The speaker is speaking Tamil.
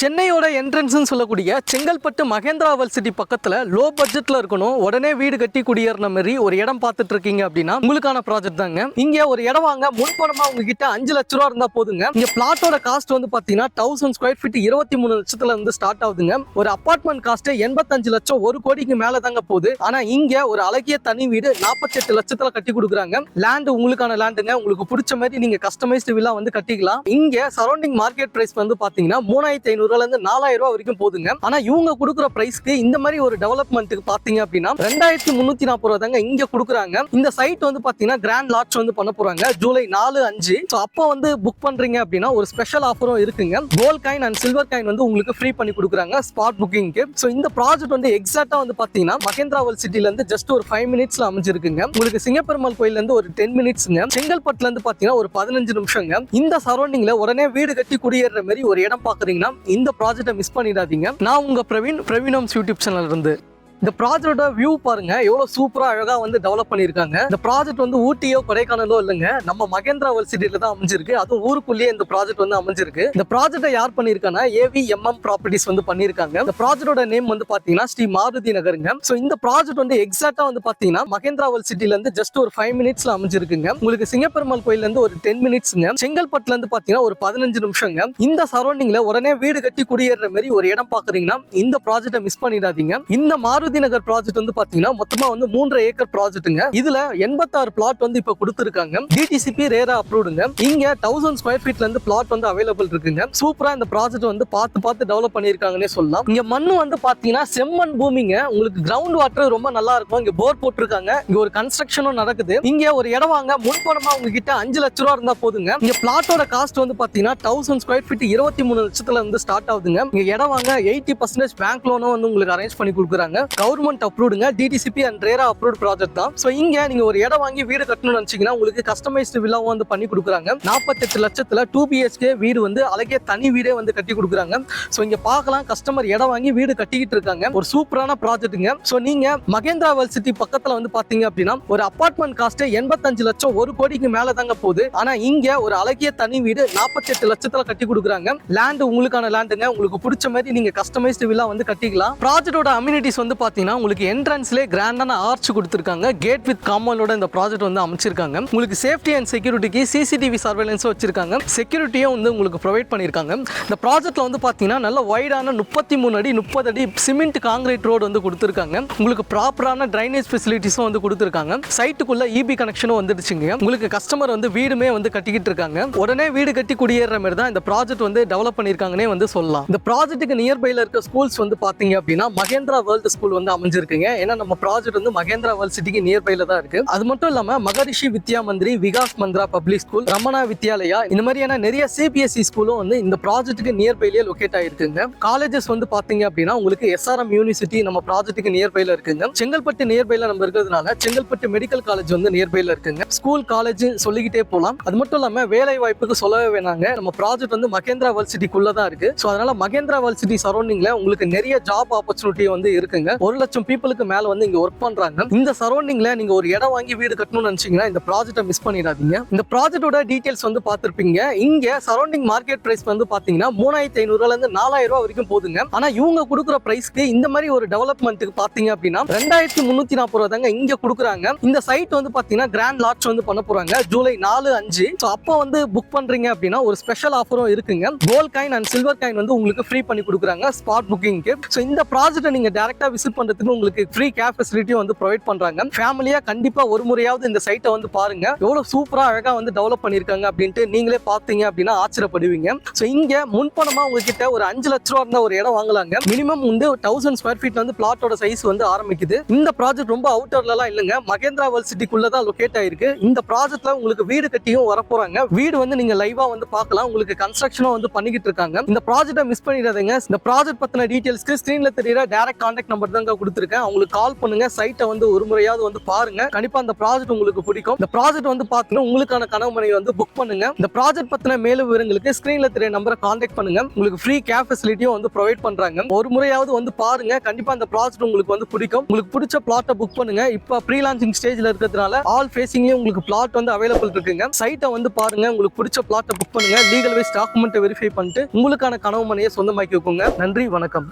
சென்னையோட என்ட்ரன்ஸ்னு சொல்லக்கூடிய செங்கல்பட்டு மகேந்திரா வேர்ல்ட் சிட்டி பக்கத்துல லோ பட்ஜெட்ல இருக்கணும், உடனே வீடு கட்டி குடியேறின மாதிரி ஒரு இடம் பார்த்துட்டு இருக்கீங்க அப்படின்னா உங்களுக்கான ப்ராஜெக்ட் தாங்க. இங்க ஒரு இடம் வாங்க முன்பணமா உங்ககிட்ட 5 லட்ச ரூபா இருந்தா போதுங்க. இங்க பிளாட்டோட காஸ்ட் வந்து பாத்தீங்கன்னா 1000 ஸ்கொயர் ஃபீட் 23 லட்சத்துல இருந்து ஸ்டார்ட் ஆகுதுங்க. ஒரு அபார்ட்மெண்ட் காஸ்ட் 85 லட்சம் 1 கோடிக்கு மேல தாங்க போகுது. ஆனா இங்க ஒரு அழகிய தனி வீடு 48 லட்சத்துல கட்டி கொடுக்குறாங்க. லேண்ட் உங்களுக்கான லேண்டுங்க, உங்களுக்கு பிடிச்ச மாதிரி நீங்க கஸ்டமைஸ்டு வில்லா வந்து கட்டிக்கலாம். இங்க சரௌண்டிங் மார்க்கெட் பிரைஸ் வந்து பாத்தீங்கன்னா 3500 ரூபாயில இருந்து 4000 ரூபாய் வரைக்கும் போகுதுங்க. ஆனா இவங்க கொடுக்குற பிரைஸ்க்கு இந்த மாதிரி ஒரு டெவலப்மெண்ட்டுக்கு பாத்தீங்க அப்படின்னா 2340 ரூபாய் தாங்க இங்க கொடுக்குறாங்க. இந்த சைட் வந்து பாத்தீங்கன்னா கிராண்ட் லான்ச் வந்து பண்ண போறாங்க ஜூலை 4-5. அப்போ வந்து புக் பண்றீங்க அப்படின்னா ஒரு ஸ்பெஷல் ஆஃபரும் இருக்குங்க. Gold coin and silver coin வந்து உங்களுக்கு ஃப்ரீ பண்ணி கொடுக்குறாங்க ஸ்பாட் புக்கிங்க்கு. சோ இந்த ப்ராஜெக்ட் வந்து எக்ஸாக்ட்டா வந்து பாத்தீங்கன்னா மகேந்திரா வேர்ல்ட் சிட்டில இருந்து ஜஸ்ட் ஒரு 5 மினிட்ஸ்ல அமைஞ்சிருக்குங்க. உங்களுக்கு சிங்கப்பெருமாள் கோயில்ல இருந்து ஒரு 10 மினிட்ஸ்ங்க, செங்கல்பட்டுல இருந்து பாத்தீங்கன்னா ஒரு 15 நிமிஷங்க. இந்த சரௌண்டிங்ல உடனே வீடு கட்டி குடியேற மாதிரி ஒரு இடம் பாக்குறீங்கன்னா இந்த ப்ராஜெக்ட்டை மிஸ் பண்ணிடாதீங்க. நான் உங்க பிரவீன் ஹோம்ஸ் யூடியூப் சேனல்ல இருந்து. இந்த ப்ராஜெக்டோட வியூ பாருங்க, எவ்வளவு சூப்பரா அழகா வந்து டெவலப் பண்ணிருக்காங்க. இந்த ப்ராஜெக்ட் வந்து ஊட்டியோ கொடைக்கானலோ இல்லைங்க, நம்ம மகேந்திரா வேர்ல்ட் சிட்டில தான் அமைஞ்சிருக்கு. அதுவும் ஊருக்குள்ளேயே இந்த ப்ராஜெக்ட் வந்து அமைஞ்சிருக்கு. இந்த ப்ராஜெக்ட்டை யார் பண்ணிருக்காங்கன்னா AVMM ப்ராப்பர்ட்டிஸ் வந்து பண்ணிருக்காங்க. இந்த ப்ராஜெக்டோட நேம் வந்து பாத்தீங்கன்னா ஸ்ரீ மாருதி நகருங்க. சோ இந்த ப்ராஜெக்ட் வந்து எக்ஸாக்ட்டா வந்து பாத்தீங்கன்னா மகேந்திரா வேர்ல்ட் சிட்டில இருந்து ஜஸ்ட் ஒரு 5 மினிட்ஸ்ல அமைஞ்சிருக்குங்க. உங்களுக்கு சிங்கப்பெருமாள் கோயில்ல இருந்து ஒரு 10 மினிட்ஸ்ங்க, செங்கல்பட்டுல இருந்து பாத்தீங்கன்னா ஒரு 15 நிமிஷங்க. இந்த சரௌண்டிங்ல உடனே வீடு கட்டி குடியேற மாதிரி ஒரு இடம் பாக்குறீங்கன்னா இந்த ப்ராஜெக்ட்டை மிஸ் பண்ணிடாதீங்க. இந்த மாருதி நகர் ப்ராஜெக்ட் வந்து பாத்தீங்கன்னா மொத்தமா வந்து 3.5 ஏக்கர் ப்ராஜெக்ட்டுங்க. இதுல 86 பிளாட் வந்து இப்ப கொடுத்திருக்காங்க. DTCP ரேரா அப்ரூவ்டுங்க. இங்க 1000 ஸ்கொயர் ஃபீட்ல இருந்து பிளாட் வந்து அவைலபிள் இருக்குங்க. சூப்பரா இந்த ப்ராஜெக்ட் வந்து பார்த்து டெவலப் பண்ணிருக்காங்கன்னே சொல்லலாம். இங்க மண்ணு வந்து பாத்தீங்கன்னா செம்மண் பூமிங்க. உங்களுக்கு கிரவுண்ட் வாட்டர் ரொம்ப நல்லா இருக்கும். இங்க போர் போட்டிருக்காங்க. இங்க ஒரு கன்ஸ்ட்ரக்ஷனும் நடக்குது. இங்க ஒரு இடம் வாங்க முன்பணமா உங்ககிட்ட 5 லட்ச ரூபா இருந்தா போதுங்க. இங்க பிளாட்டோட காஸ்ட் வந்து பாத்தீங்கன்னா 1000 ஸ்கொயர் ஃபீட் 23 லட்சத்துல இருந்து ஸ்டார்ட் ஆகுதுங்க. இங்க இடம் வாங்க 80% பேங்க் லோனும் வந்து உங்களுக்கு அரேஞ்ச் பண்ணி கொடுக்குறாங்க. கவர்மெண்ட் அப்ரூவ்டுங்க. DTCP and RERA approved project தான். சோ இங்க நீங்க ஒரு இடம் வாங்கி வீடு கட்டணும்னு நினைச்சீங்கன்னா உங்களுக்கு கஸ்டமைஸ்டு வில்லாவும் வந்து பண்ணி கொடுக்குறாங்க. 48 லட்சத்துல 2 BHK வீடு வந்து அழகிய தனி வீடே வந்து கட்டி கொடுக்குறாங்க. சோ இங்க பார்க்கலாம், கஸ்டமர் இடம் வாங்கி வீடு கட்டிக்கிட்டு இருக்காங்க. ஒரு சூப்பரான ப்ராஜெக்ட்டுங்க. சோ நீங்க மகேந்திரா வேர்ல்ட் சிட்டி பக்கத்துல வந்து பாத்தீங்க அப்படின்னா ஒரு அபார்ட்மெண்ட் காஸ்ட் 85 லட்சம் 1 கோடிக்கு மேல தாங்க போகுது. ஆனா இங்க ஒரு அழகிய தனி வீடு 48 லட்சத்துல கட்டி கொடுக்குறாங்க. லேண்ட் உங்களுக்கான லேண்டுங்க, உங்களுக்கு பிடிச்ச மாதிரி நீங்க கஸ்டமைஸ்டு வில்லா வந்து கட்டிக்கலாம். ப்ராஜெக்டோட அம்யூனிட்டிஸ் வந்து பாத்தீங்கன்னா உங்களுக்கு என்ட்ரன்ஸ்ல கிராண்டான ஆர்ச் கொடுத்திருக்காங்க. கேட் வித் காம்பவுண்டோட இந்த ப்ராஜெக்ட் வந்து அமைச்சிருக்காங்க. உங்களுக்கு சேஃப்டி அண்ட் செக்யூரிட்டிக்கு CCTV சர்வேலன்ஸ் வச்சிருக்காங்க. செக்யூரிட்டியும் வந்து உங்களுக்கு ப்ரொவைட் பண்ணிருக்காங்க. இந்த ப்ராஜெக்ட்ல வந்து பாத்தீங்கன்னா நல்ல வைடான 33 அடி 30 அடி சிமெண்ட் காங்கிரீட் ரோடு வந்து கொடுத்திருக்காங்க. உங்களுக்கு ப்ராப்பரான டிரைனேஜ் ஃபெசிலிட்டிஸும் வந்து கொடுத்திருக்காங்க. சைட்டுக்குள்ள EB கனெக்ஷனும் வந்துடுச்சுங்க. உங்களுக்கு கஸ்டமர் வந்து வீடுமே வந்து கட்டிக்கிட்டு இருக்காங்க. உடனே வீடு கட்டி குடியேற மாதிரி தான் இந்த ப்ராஜெக்ட் வந்து டெவலப் பண்ணிருக்காங்கன்னே வந்து சொல்லலாம். இந்த ப்ராஜெக்ட்டுக்கு நியர்பைல இருக்க ஸ்கூல்ஸ் வந்து பாத்தீங்க அப்படின்னா மகேந்திரா வேர்ல்ட் ஸ்கூல் வந்து அமைஞ்சிருக்குங்க. ஏன்னா நம்ம ப்ராஜெக்ட் வந்து மகேந்திரா வேர்ல்ட் சிட்டிக்கு நியர்பைல தான் இருக்கு. அது மட்டும் இல்லாம மகரிஷி வித்யா மந்திரி, விகாஸ் மந்திரா பப்ளிக் ஸ்கூல், ரமணா வித்யாலயா, இந்த மாதிரியான நிறைய CBSE ஸ்கூலும் வந்து இந்த ப்ராஜெக்ட்டுக்கு நியர்பைலயே லொகேட் ஆயிருக்குங்க. காலேஜஸ் வந்து பாத்தீங்க அப்படின்னா உங்களுக்கு SRM யூனிவர்சிட்டி நம்ம ப்ராஜெக்ட்டுக்கு நியர்பைல இருக்குங்க. செங்கல்பட்டு நியர்பைல நம்ம இருக்கிறதுனால செங்கல்பட்டு மெடிக்கல் காலேஜ் வந்து நியர்பைல இருக்குங்க. ஸ்கூல் காலேஜ் சொல்லிக்கிட்டே போலாம். அது மட்டும் இல்லாம வேலை வாய்ப்புக்கு சொல்லவே வேணாங்க. நம்ம ப்ராஜெக்ட் வந்து மகேந்திரா வேர்ல்ட் சிட்டிக்குள்ள தான் இருக்கு. சோ அதனால மகேந்திரா வேர்ல்ட் சிட்டி சரௌண்டிங்ல உங்களுக்கு நிறைய ஜாப் ஆப்பர்ச்சுனிட்டி வந்து இருக்குங்க. 1 லட்சம் பீப்புளுக்கு மேல வந்து இங்க ஒர்க் பண்றாங்க. இந்த சரௌண்டிங்ல நீங்க ஒரு இடம் வாங்கி வீடு கட்டணும்னு நினைச்சீங்கன்னா இந்த ப்ராஜெக்ட்டை மிஸ் பண்ணிடாதீங்க. இந்த ப்ராஜெக்ட்டோட டீடைல்ஸ் வந்து பார்த்திருப்பீங்க. இங்க சரௌண்டிங் மார்க்கெட் பிரைஸ் வந்து பாத்தீங்கன்னா 3500 ரூபாயில இருந்து 4000 ரூபாய் வரைக்கும் போகுதுங்க. ஆனா இவங்க கொடுக்குற பிரைஸ்க்கு இந்த மாதிரி ஒரு டெவலப்மெண்ட்டுக்கு பாத்தீங்க அப்படின்னா 2340 ரூபாய் தாங்க இங்க கொடுக்குறாங்க. இந்த சைட் வந்து பாத்தீங்கன்னா கிராண்ட் லான்ச் வந்து பண்ண போறாங்க ஜூலை 4-5. சோ அப்போ வந்து புக் பண்றீங்க அப்படின்னா ஒரு ஸ்பெஷல் ஆஃபரும் இருக்குங்க. Gold coin and silver coin வந்து உங்களுக்கு ஃப்ரீ பண்ணி கொடுக்குறாங்க ஸ்பாட் புக்கிங்க்கு. சோ இந்த ப்ராஜெக்ட்டை நீங்க டைரக்டா விசிட் பண்றதுக்கு உங்களுக்கு ஃப்ரீ கேப் ஃபெசிலிட்டி வந்து ப்ரொவைட் பண்றாங்க. ஃபேமிலியா கண்டிப்பா ஒரு முறையாவது இந்த சைட்டை வந்து பாருங்க. எவ்வளவு சூப்பரா அழகா வந்து டெவலப் பண்ணிருக்காங்க அப்படின்ட்டு நீங்களே பாத்தீங்க அப்படின்னா ஆச்சரியப்படுவீங்க. சோ இங்க முன்பணமா உங்ககிட்ட ஒரு 5 லட்ச ரூபா இருந்த ஒரு இடம் வாங்கலாங்க. மினிமம் வந்து 1000 ஸ்கொயர் ஃபீட்ல வந்து பிளாட்டோட சைஸ் வந்து ஆரம்பிக்குது. இந்த ப்ராஜெக்ட் ரொம்ப அவுட்டர்ல எல்லாம் இல்லங்க, மகேந்திரா வேர்ல்ட் சிட்டிக்குள்ள தான் லொகேட் ஆயிருக்கு. இந்த ப்ராஜெக்ட்ல உங்களுக்கு வீடு கட்டியும் வரப்போறாங்க. வீடு வந்து நீங்க லைவா வந்து பார்க்கலாம். உங்களுக்கு கன்ஸ்ட்ரக்ஷனும் வந்து பண்ணிக்கிட்டு இருக்காங்க. இந்த ப்ராஜெக்ட்டை மிஸ் பண்ணிடாதீங்க. இந்த ப்ராஜெக்ட் பத்தின டீடைல்ஸ்க்கு ஸ்கிரீன்ல தெரியற டைரக்ட் கான்டாக்ட் நம்பர் தான் தாங்க கொடுத்துருக்கேன். அவங்களுக்கு கால் பண்ணுங்க, சைட்டை வந்து ஒரு முறையாவது வந்து பாருங்க. கண்டிப்பா அந்த ப்ராஜெக்ட் உங்களுக்கு பிடிக்கும். இந்த ப்ராஜெக்ட் வந்து பாத்தீங்கன்னா உங்களுக்கான கனவு மனையை வந்து புக் பண்ணுங்க. இந்த ப்ராஜெக்ட் பத்தின மேலும் விவரங்களுக்கு ஸ்கிரீன்ல தெரிய நம்பரை கான்டாக்ட் பண்ணுங்க. உங்களுக்கு ஃப்ரீ கேப் ஃபெசிலிட்டியும் வந்து ப்ரொவைட் பண்றாங்க. ஒரு முறையாவது வந்து பாருங்க. கண்டிப்பா அந்த ப்ராஜெக்ட் உங்களுக்கு வந்து பிடிக்கும். உங்களுக்கு பிடிச்ச பிளாட்டை புக் பண்ணுங்க. இப்போ ப்ரீ லான்ச்சிங் ஸ்டேஜ்ல இருக்கிறதுனால ஆல் ஃபேசிங்லயும் உங்களுக்கு பிளாட் வந்து அவைலபிள் இருக்குங்க. சைட்டை வந்து பாருங்க. உங்களுக்கு பிடிச்ச பிளாட்டை புக் பண்ணுங்க. லீகல் வைஸ் டாக்குமெண்ட் வெரிஃபை பண்ணிட்டு உங்களுக்கான கனவு மனையை சொந்தமாக்கி வைக்குங்க. நன்றி, வணக்கம்.